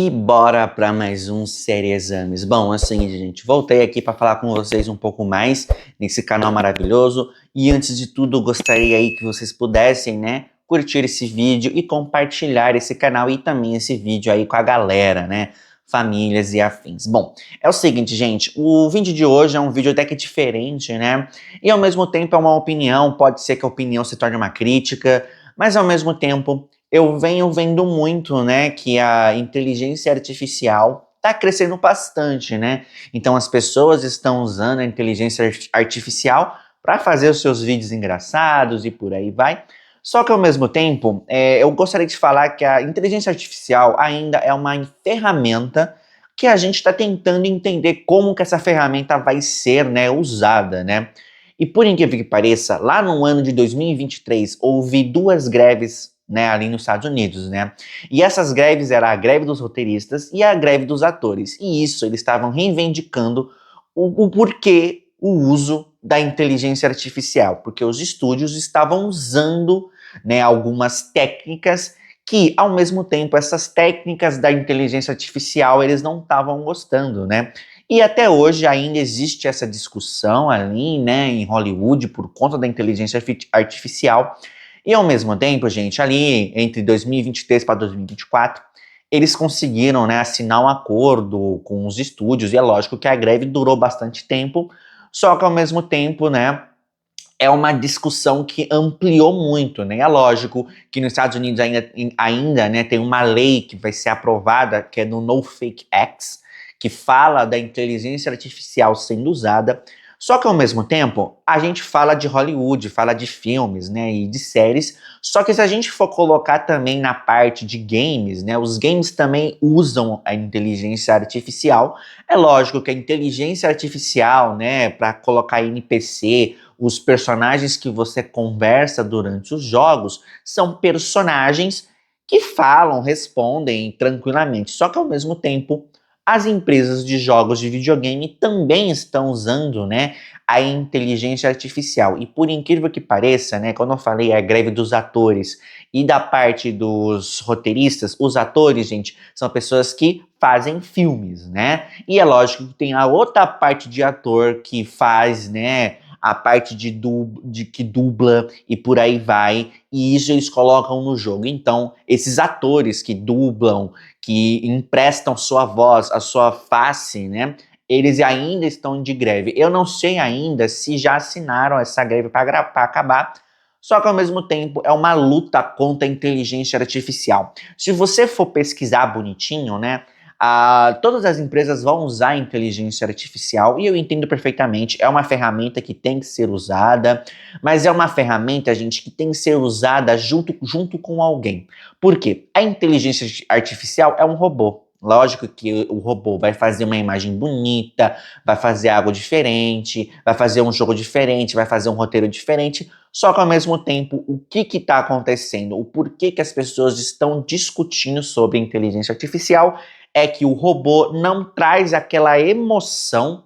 E bora para mais um Série Exames. Bom, é o seguinte, gente, voltei aqui para falar com vocês um pouco mais nesse canal maravilhoso. E antes de tudo, gostaria aí que vocês pudessem, né, curtir esse vídeo e compartilhar esse canal e também esse vídeo aí com a galera, né, famílias e afins. Bom, é o seguinte, gente, o vídeo de hoje é um vídeo até que diferente, né, e ao mesmo tempo é uma opinião, pode ser que a opinião se torne uma crítica, mas ao mesmo tempo eu venho vendo muito, né, que a inteligência artificial está crescendo bastante, né? Então as pessoas estão usando a inteligência artificial para fazer os seus vídeos engraçados e por aí vai. Só que ao mesmo tempo, eu gostaria de falar que a inteligência artificial ainda é uma ferramenta que a gente está tentando entender como que essa ferramenta vai ser, né, usada, né? E por incrível que pareça, lá no ano de 2023 houve duas greves, né, ali nos Estados Unidos, né? E essas greves eram a greve dos roteiristas e a greve dos atores. E isso, eles estavam reivindicando o porquê o uso da inteligência artificial, porque os estúdios estavam usando, né, algumas técnicas que, ao mesmo tempo, essas técnicas da inteligência artificial, eles não estavam gostando, né? E até hoje ainda existe essa discussão ali, né, em Hollywood, por conta da inteligência artificial. E ao mesmo tempo, gente, ali entre 2023 para 2024, eles conseguiram, né, assinar um acordo com os estúdios, e é lógico que a greve durou bastante tempo, só que ao mesmo tempo, né, é uma discussão que ampliou muito, né? É lógico que nos Estados Unidos ainda, né, tem uma lei que vai ser aprovada, que é no No Fake Acts, que fala da inteligência artificial sendo usada. Só que ao mesmo tempo, a gente fala de Hollywood, fala de filmes, né, e de séries. Só que se a gente for colocar também na parte de games, né, os games também usam a inteligência artificial. É lógico que a inteligência artificial, né, para colocar NPC, os personagens que você conversa durante os jogos, são personagens que falam, respondem tranquilamente. Só que ao mesmo tempo, as empresas de jogos de videogame também estão usando, né, a inteligência artificial. E por incrível que pareça, né, quando eu falei a greve dos atores e da parte dos roteiristas, os atores, gente, são pessoas que fazem filmes, né? E é lógico que tem a outra parte de ator que faz, né, a parte de que dubla e por aí vai, e isso eles colocam no jogo. Então, esses atores que dublam, que emprestam sua voz, a sua face, né, eles ainda estão de greve. Eu não sei ainda se já assinaram essa greve para acabar, só que ao mesmo tempo é uma luta contra a inteligência artificial. Se você for pesquisar bonitinho, né, todas as empresas vão usar a inteligência artificial e eu entendo perfeitamente, é uma ferramenta que tem que ser usada, mas é uma ferramenta, gente, que tem que ser usada junto com alguém. Por quê? A inteligência artificial é um robô. Lógico que o robô vai fazer uma imagem bonita, vai fazer algo diferente, vai fazer um jogo diferente, vai fazer um roteiro diferente, só que ao mesmo tempo, o que está acontecendo? O porquê que as pessoas estão discutindo sobre inteligência artificial é que o robô não traz aquela emoção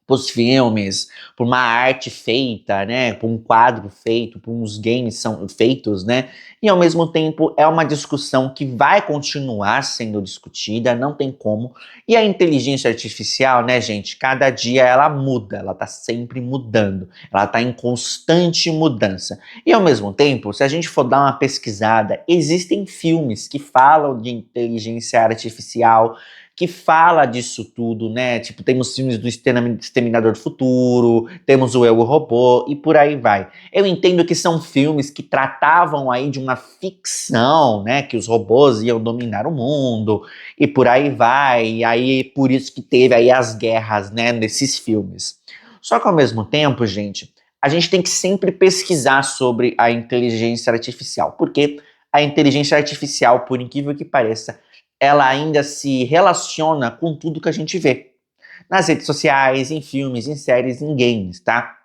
para os filmes, por uma arte feita, né, por um quadro feito, por uns games são feitos, né, e ao mesmo tempo é uma discussão que vai continuar sendo discutida, não tem como, e a inteligência artificial, né, gente, cada dia ela muda, ela tá sempre mudando, ela tá em constante mudança, e ao mesmo tempo, se a gente for dar uma pesquisada, existem filmes que falam de inteligência artificial, que fala disso tudo, né? Tipo, temos filmes do Exterminador do Futuro, temos o Eu, o Robô e por aí vai. Eu entendo que são filmes que tratavam aí de uma ficção, né? Que os robôs iam dominar o mundo e por aí vai. E aí, por isso que teve aí as guerras, né? Nesses filmes. Só que ao mesmo tempo, gente, a gente tem que sempre pesquisar sobre a inteligência artificial, porque a inteligência artificial, por incrível que pareça, ela ainda se relaciona com tudo que a gente vê. Nas redes sociais, em filmes, em séries, em games, tá?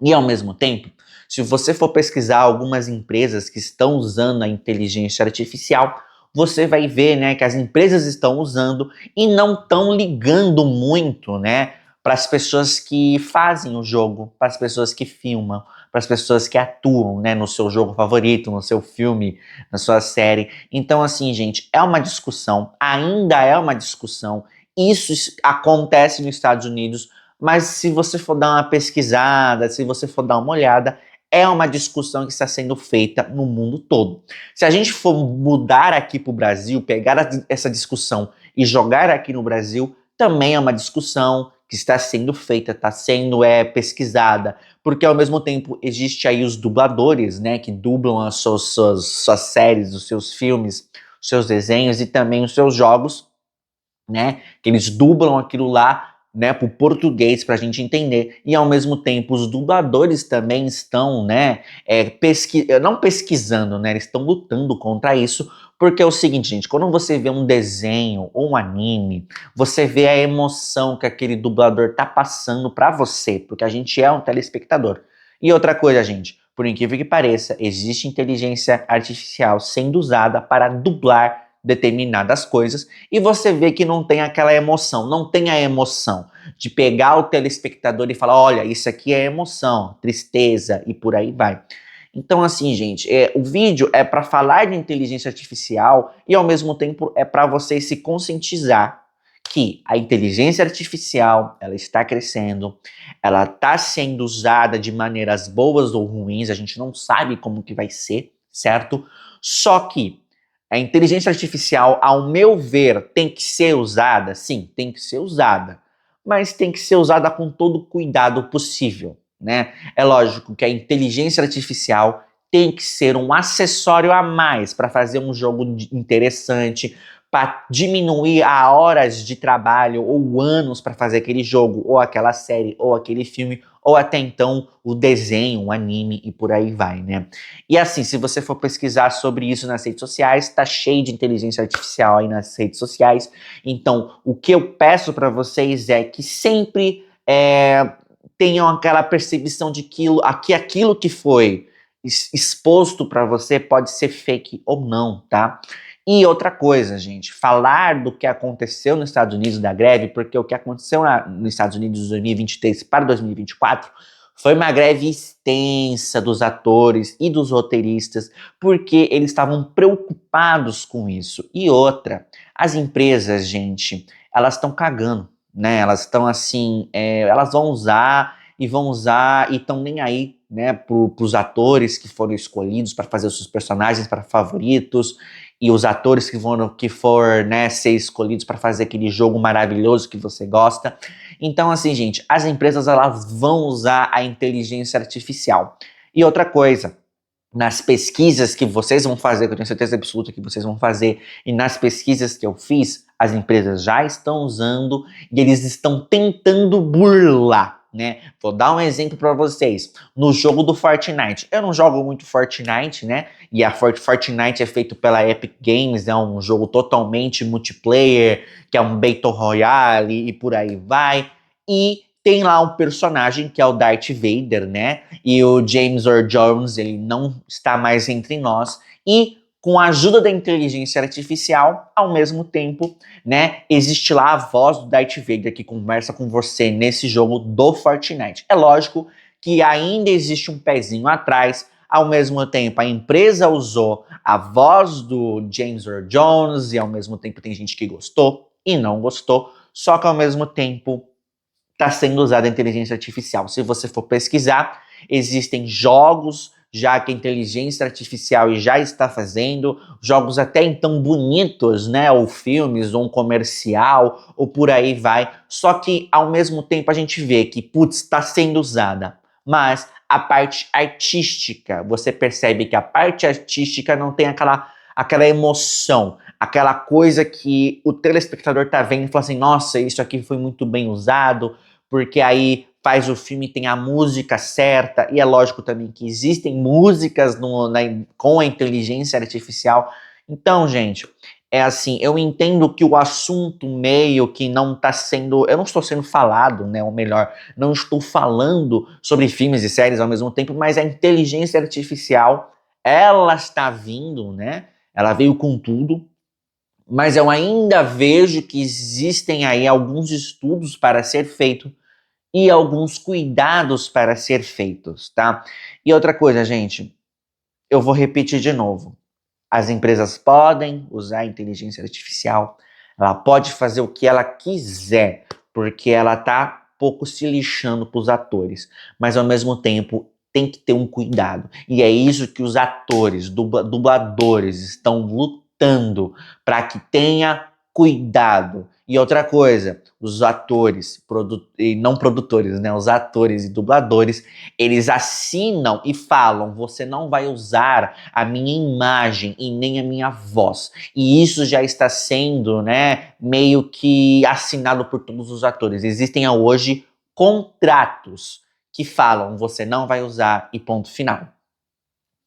E ao mesmo tempo, se você for pesquisar algumas empresas que estão usando a inteligência artificial, você vai ver, né, que as empresas estão usando e não estão ligando muito, né, para as pessoas que fazem o jogo, para as pessoas que filmam, para as pessoas que atuam, né, no seu jogo favorito, no seu filme, na sua série. Então, assim, gente, é uma discussão, ainda é uma discussão. Isso acontece nos Estados Unidos, mas se você for dar uma pesquisada, se você for dar uma olhada, é uma discussão que está sendo feita no mundo todo. Se a gente for mudar aqui para o Brasil, pegar essa discussão e jogar aqui no Brasil, também é uma discussão que está sendo feita, está sendo pesquisada, porque ao mesmo tempo existe aí os dubladores, né, que dublam as suas séries, os seus filmes, os seus desenhos e também os seus jogos, né, que eles dublam aquilo lá, né, pro português pra gente entender, e ao mesmo tempo os dubladores também estão, né, não pesquisando, né, eles estão lutando contra isso, porque é o seguinte, gente, quando você vê um desenho ou um anime, você vê a emoção que aquele dublador tá passando pra você, porque a gente é um telespectador. E outra coisa, gente, por incrível que pareça, existe inteligência artificial sendo usada para dublar determinadas coisas, e você vê que não tem aquela emoção, não tem a emoção de pegar o telespectador e falar, olha, isso aqui é emoção, tristeza e por aí vai. Então, assim, gente, o vídeo é para falar de inteligência artificial e, ao mesmo tempo, é para você se conscientizar que a inteligência artificial, ela está crescendo, ela está sendo usada de maneiras boas ou ruins, a gente não sabe como que vai ser, certo? Só que a inteligência artificial, ao meu ver, tem que ser usada? Sim, tem que ser usada. Mas tem que ser usada com todo o cuidado possível, né? É lógico que a inteligência artificial tem que ser um acessório a mais para fazer um jogo interessante, para diminuir a horas de trabalho ou anos para fazer aquele jogo, ou aquela série, ou aquele filme, ou até então o desenho, o anime e por aí vai, né? E assim, se você for pesquisar sobre isso nas redes sociais, tá cheio de inteligência artificial aí nas redes sociais. Então, o que eu peço para vocês é que sempre tenham aquela percepção de que aquilo que foi exposto para você pode ser fake ou não, tá? E outra coisa, gente, falar do que aconteceu nos Estados Unidos da greve, porque o que aconteceu nos Estados Unidos de 2023 para 2024 foi uma greve extensa dos atores e dos roteiristas, porque eles estavam preocupados com isso. E outra, as empresas, gente, elas estão cagando, né? Elas estão assim, elas vão usar e estão nem aí, né, pros atores que foram escolhidos para fazer os seus personagens para favoritos e os atores que for, né, ser escolhidos para fazer aquele jogo maravilhoso que você gosta. Então, assim, gente, as empresas elas vão usar a inteligência artificial. E outra coisa, nas pesquisas que vocês vão fazer, que eu tenho certeza absoluta que vocês vão fazer, e nas pesquisas que eu fiz, as empresas já estão usando e eles estão tentando burlar, né? Vou dar um exemplo para vocês. No jogo do Fortnite, eu não jogo muito Fortnite, né? E a Fortnite é feito pela Epic Games, é um jogo totalmente multiplayer, que é um Battle Royale e por aí vai. E tem lá um personagem que é o Darth Vader, né? E o James Earl Jones, ele não está mais entre nós. E com a ajuda da inteligência artificial, ao mesmo tempo, né, existe lá a voz do Darth Vader que conversa com você nesse jogo do Fortnite. É lógico que ainda existe um pezinho atrás. Ao mesmo tempo, a empresa usou a voz do James Earl Jones e ao mesmo tempo tem gente que gostou e não gostou. Só que ao mesmo tempo está sendo usada a inteligência artificial. Se você for pesquisar, existem jogos já que a inteligência artificial já está fazendo, jogos até então bonitos, né, ou filmes, ou um comercial, ou por aí vai, só que ao mesmo tempo a gente vê que, putz, está sendo usada, mas a parte artística, você percebe que a parte artística não tem aquela emoção, aquela coisa que o telespectador tá vendo e fala assim, nossa, isso aqui foi muito bem usado, porque aí faz o filme, tem a música certa, e é lógico também que existem músicas com a inteligência artificial. Então, gente, é assim, eu entendo que o assunto meio que não está sendo, eu não estou sendo falado, né, ou melhor, não estou falando sobre filmes e séries ao mesmo tempo, mas a inteligência artificial, ela está vindo, né, ela veio com tudo, mas eu ainda vejo que existem aí alguns estudos para ser feito e alguns cuidados para ser feitos, tá? E outra coisa, gente, eu vou repetir de novo. As empresas podem usar a inteligência artificial, ela pode fazer o que ela quiser, porque ela tá pouco se lixando para os atores, mas ao mesmo tempo tem que ter um cuidado. E é isso que os atores, dubladores estão lutando para que tenha cuidado. E outra coisa, os atores, e não produtores, né? Os atores e dubladores, eles assinam e falam: você não vai usar a minha imagem e nem a minha voz. E isso já está sendo, né, meio que assinado por todos os atores. Existem hoje contratos que falam: você não vai usar e ponto final.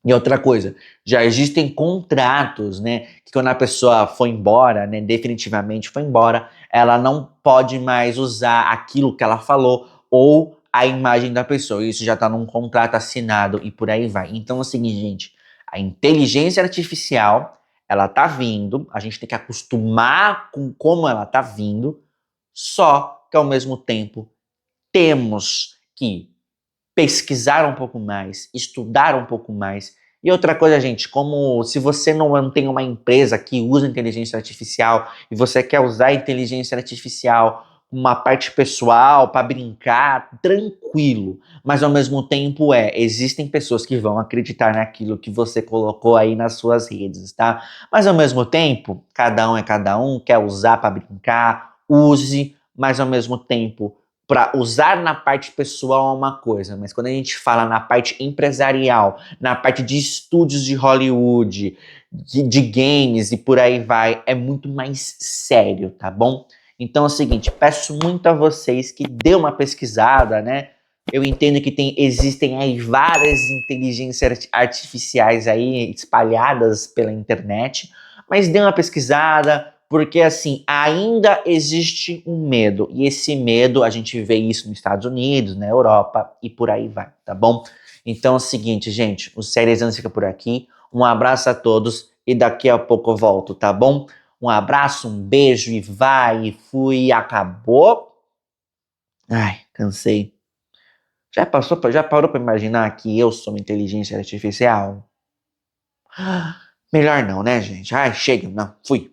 E outra coisa, já existem contratos, né, que quando a pessoa foi embora, né, definitivamente foi embora, ela não pode mais usar aquilo que ela falou ou a imagem da pessoa. Isso já está num contrato assinado e por aí vai. Então é o seguinte, gente, a inteligência artificial, ela tá vindo, a gente tem que acostumar com como ela tá vindo, só que ao mesmo tempo temos que pesquisar um pouco mais, estudar um pouco mais. E outra coisa, gente, como se você não tem uma empresa que usa inteligência artificial e você quer usar a inteligência artificial uma parte pessoal para brincar, tranquilo. Mas ao mesmo tempo existem pessoas que vão acreditar naquilo que você colocou aí nas suas redes, tá? Mas ao mesmo tempo, cada um é cada um, quer usar para brincar, use, mas ao mesmo tempo para usar na parte pessoal é uma coisa, mas quando a gente fala na parte empresarial, na parte de estúdios de Hollywood, de games e por aí vai, é muito mais sério, tá bom? Então é o seguinte, peço muito a vocês que dê uma pesquisada, né? Eu entendo que existem aí várias inteligências artificiais aí espalhadas pela internet, mas dê uma pesquisada, porque assim, ainda existe um medo, e esse medo a gente vê isso nos Estados Unidos, na Europa e por aí vai, tá bom? Então é o seguinte, gente, o Séries Anos fica por aqui. Um abraço a todos e daqui a pouco eu volto, tá bom? Um abraço, um beijo e vai, e fui, acabou. Ai, cansei. Já parou pra imaginar que eu sou uma inteligência artificial? Melhor não, né, gente? Ai, chega, não, fui.